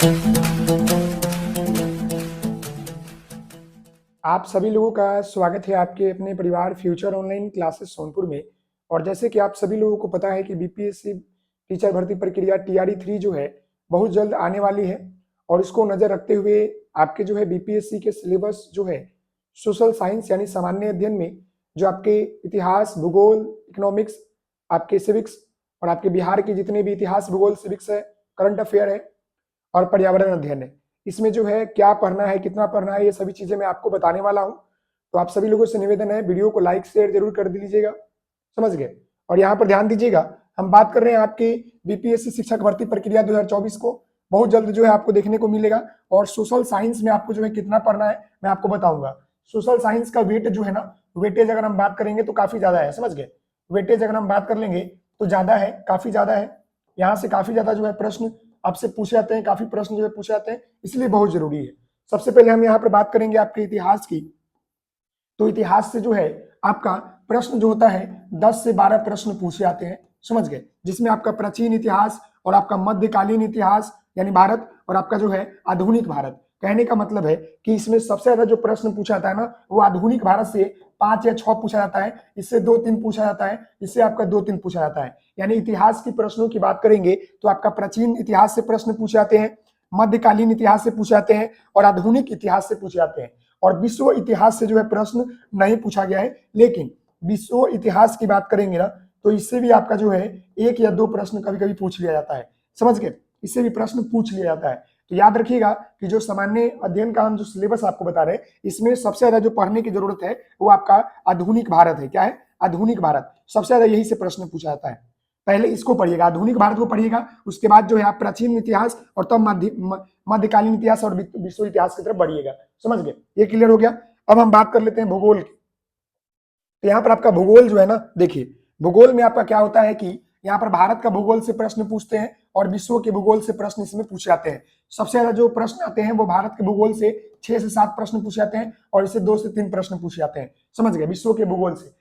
आप सभी लोगों का स्वागत है आपके अपने परिवार फ्यूचर ऑनलाइन क्लासेस सोनपुर में। और जैसे कि आप सभी लोगों को पता है कि बीपीएससी टीचर भर्ती प्रक्रिया टीआरई 3 जो है बहुत जल्द आने वाली है। और इसको नजर रखते हुए आपके जो है बीपीएससी के सिलेबस जो है सोशल साइंस यानी सामान्य अध्ययन में जो आपके इतिहास, भूगोल, इकोनॉमिक्स, आपके सिविक्स और आपके बिहार के जितने भी इतिहास, भूगोल, सिविक्स है, करंट अफेयर है और पर्यावरण अध्ययन है, इसमें जो है क्या पढ़ना है, कितना पढ़ना है, ये सभी चीजें मैं आपको बताने वाला हूं। तो आप सभी लोगों से निवेदन है वीडियो को लाइक शेयर जरूर कर दीजिएगा, समझ गए। और यहाँ पर ध्यान दीजिएगा, हम बात कर रहे हैं आपकी बीपीएससी शिक्षक भर्ती प्रक्रिया 2024 को बहुत जल्द जो है आपको देखने को मिलेगा। और सोशल साइंस में आपको जो है कितना पढ़ना है मैं आपको बताऊंगा। सोशल साइंस का वेट जो है ना, वेटेज अगर हम बात करेंगे तो काफी ज्यादा है, समझ गए। वेटेज अगर हम बात कर लेंगे तो ज्यादा है, काफी ज्यादा है। यहाँ से काफी ज्यादा जो है प्रश्न आपसे पूछे जाते हैं, काफी प्रश्न जो है पूछे जाते हैं, इसलिए बहुत जरूरी है। सबसे पहले हम यहाँ पर बात करेंगे आपके इतिहास की। तो इतिहास से जो है आपका प्रश्न जो होता है 10 से 12 प्रश्न पूछे जाते हैं, समझ गए। जिसमें आपका प्राचीन इतिहास और आपका मध्यकालीन इतिहास यानी भारत और आपका जो है आधुनिक भारत। कहने का मतलब है कि इसमें सबसे ज्यादा जो प्रश्न पूछा जाता है ना, वो आधुनिक भारत से 5 या 6 पूछा जाता है, इससे 2-3 पूछा जाता है, इससे आपका 2-3 पूछा जाता है। यानी इतिहास की प्रश्नों की बात करेंगे तो आपका प्राचीन इतिहास से प्रश्न पूछे जाते हैं, मध्यकालीन इतिहास से पूछे जाते हैं और आधुनिक इतिहास से पूछे जाते हैं। और विश्व इतिहास से जो है प्रश्न नहीं पूछा गया है, लेकिन विश्व इतिहास की बात करेंगे ना तो इससे भी आपका जो है 1 या 2 प्रश्न कभी कभी पूछ लिया जाता है, समझ गए। इससे भी प्रश्न पूछ लिया जाता है। तो याद रखिएगा कि जो सामान्य अध्ययन का हम जो सिलेबस आपको बता रहे हैं, इसमें सबसे ज्यादा जो पढ़ने की जरूरत है वो आपका आधुनिक भारत है। क्या है? आधुनिक भारत। सबसे ज्यादा यही से प्रश्न पूछा जाता है। पहले इसको पढ़िएगा, आधुनिक भारत को पढ़िएगा, उसके बाद जो है आप प्राचीन इतिहास और तब मध्यकालीन इतिहास और विश्व इतिहास की तरफ बढ़िएगा, समझ गए। ये क्लियर हो गया। अब हम बात कर लेते हैं भूगोल की। तो यहाँ पर आपका भूगोल जो है ना, देखिए भूगोल में आपका क्या होता है कि यहाँ पर भारत का भूगोल से प्रश्न पूछते हैं और विश्व के भूगोल से प्रश्न इसमें पूछे जाते हैं। सबसे ज्यादा जो प्रश्न आते हैं वो भारत के भूगोल से 6 से 7 प्रश्न पूछे जाते हैं और इससे 2 से 3 प्रश्न पूछे जाते हैं, समझ गए। विश्व के भूगोल से,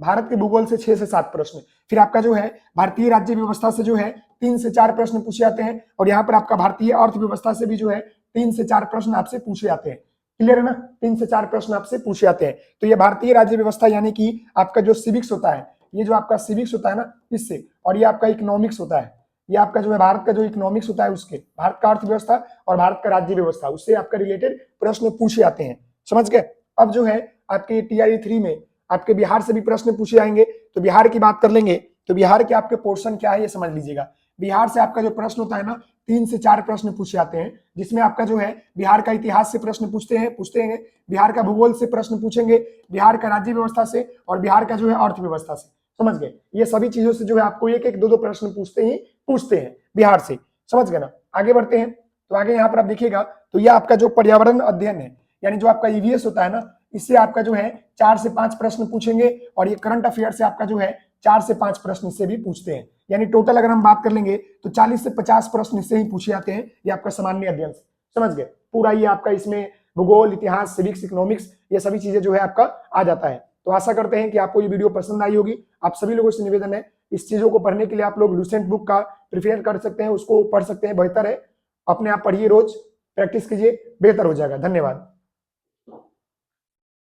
भारत के भूगोल से 6 से 7 प्रश्न। फिर आपका जो है भारतीय राज्य व्यवस्था से जो है 3 से 4 प्रश्न पूछे जाते हैं और यहाँ पर आपका भारतीय अर्थव्यवस्था से भी जो है 3 से 4 प्रश्न आपसे पूछे जाते हैं। क्लियर है ना? 3 से 4 प्रश्न आपसे पूछे जाते हैं। तो ये भारतीय राज्य व्यवस्था यानी कि आपका जो सिविक्स होता है, ये जो आपका सिविक्स होता है ना इससे, और ये आपका इकोनॉमिक्स होता है, ये आपका जो है भारत का जो इकोनॉमिक्स होता है उसके, भारत का अर्थव्यवस्था और भारत का राज्य व्यवस्था, उससे आपका रिलेटेड प्रश्न पूछे जाते हैं, समझ गए। अब जो है आपके टीआरई 3 में आपके बिहार से भी प्रश्न पूछे जाएंगे। तो बिहार की बात कर लेंगे तो बिहार के आपके पोर्शन क्या है ये समझ लीजिएगा। बिहार से आपका जो प्रश्न होता है ना 3 से 4 प्रश्न पूछे जाते हैं, जिसमें आपका जो है बिहार का इतिहास से प्रश्न पूछते हैं, बिहार का भूगोल से प्रश्न पूछेंगे, बिहार का राज्य व्यवस्था से और बिहार का जो है अर्थव्यवस्था से, समझ गए। ये सभी चीजों से जो है आपको 1-1, 2-2 प्रश्न पूछते हैं बिहार से, समझ गए ना। आगे बढ़ते हैं। तो आगे यहाँ पर आप देखिएगा तो ये आपका जो पर्यावरण अध्ययन है यानी जो आपका ईवीएस होता है ना, इससे आपका जो है 4 से 5 प्रश्न पूछेंगे और ये करंट अफेयर से आपका जो है 4 से 5 प्रश्न इससे भी पूछते हैं। यानी टोटल अगर हम बात कर लेंगे तो 40 से 50 प्रश्न इससे ही पूछे जाते हैं, ये आपका सामान्य अध्ययन से, समझ गए। पूरा ये आपका इसमें भूगोल, इतिहास, सिविक्स, इकोनॉमिक्स, ये सभी चीजें जो है आपका आ जाता है। तो आशा करते हैं कि आपको ये वीडियो पसंद आई होगी। आप सभी लोगों से निवेदन है, इस चीजों को पढ़ने के लिए आप लोग लूसेंट बुक का प्रिफेयर कर सकते हैं, उसको पढ़ सकते हैं, बेहतर है। अपने आप पढ़िए, रोज प्रैक्टिस कीजिए, बेहतर हो जाएगा। धन्यवाद।